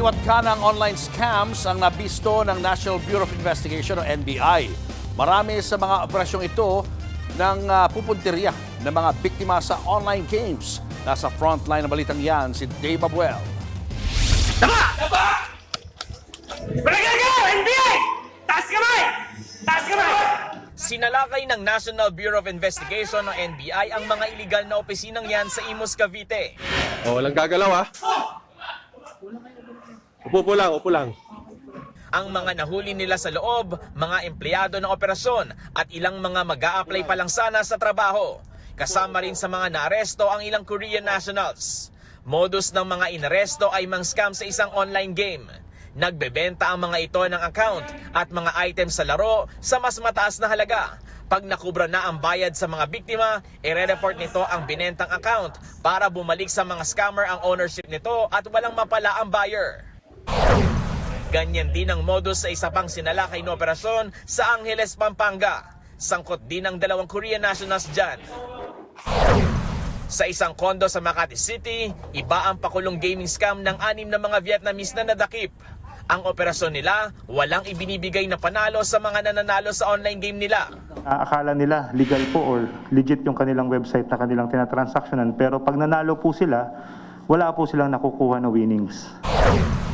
Kaliwat ka ng online scams ang nabisto ng National Bureau of Investigation o NBI. Marami sa mga operasyong ito ng pupuntirya ng mga biktima sa online games. Nasa frontline ng balitang yan si Dave Abuel. Barangay ka! NBI! Taas kamay! Taas kamay! Sinalakay ng National Bureau of Investigation o NBI ang mga iligal na opisinang yan sa Imus, Cavite. Walang gagalaw Upo lang. Ang mga nahuli nila sa loob, mga empleyado ng operasyon at ilang mga mag-a-apply pa lang sana sa trabaho. Kasama rin sa mga naaresto ang ilang Korean nationals. Modus ng mga inaresto ay mang-scam sa isang online game. Nagbebenta ang mga ito ng account at mga items sa laro sa mas mataas na halaga. Pag nakubra na ang bayad sa mga biktima, ire-report nito ang binentang account para bumalik sa mga scammer ang ownership nito at walang mapala ang buyer. Ganyan din ang modus sa isa pang sinalakay na operasyon sa Angeles, Pampanga. Sangkot din ang dalawang Korean nationals dyan. Sa isang kondo sa Makati City, iba ang pakulong gaming scam ng 6 na mga Vietnamese na nadakip. Ang operasyon nila, walang ibinibigay na panalo sa mga nananalo sa online game nila. Akala nila legal po or legit yung kanilang website na kanilang tinatransactionan, pero pag nanalo po sila, wala po silang nakukuha na winnings.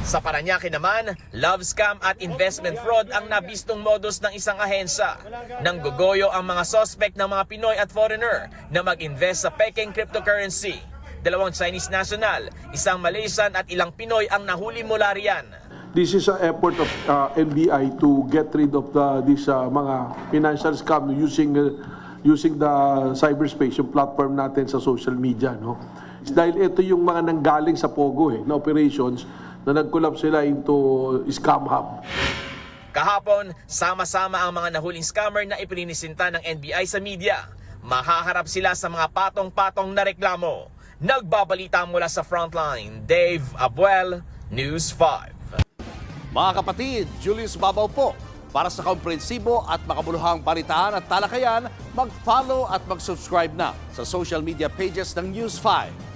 Sa Parañaque naman, love scam at investment fraud ang nabistong modus ng isang ahensya. Nanggugoyo ang mga suspect ng mga Pinoy at foreigner na mag-invest sa Peking cryptocurrency. 2 Chinese national, isang Malaysian at ilang Pinoy ang nahuli mula riyan. This is an effort of NBI to get rid of these mga financial scam using the cyberspace, yung platform natin sa social media. No? Dahil ito yung mga nanggaling sa Pogo na operations na nag-collab sila into scam hub. Kahapon, sama-sama ang mga nahuling scammer na ipininisinta ng NBI sa media. Mahaharap sila sa mga patong-patong na reklamo. Nagbabalita mula sa Frontline, Dave Abuel, News 5. Mga kapatid, Julius Babaw po. Para sa komprehensibo at makabuluhang balitaan at talakayan, mag-follow at mag-subscribe na sa social media pages ng News 5.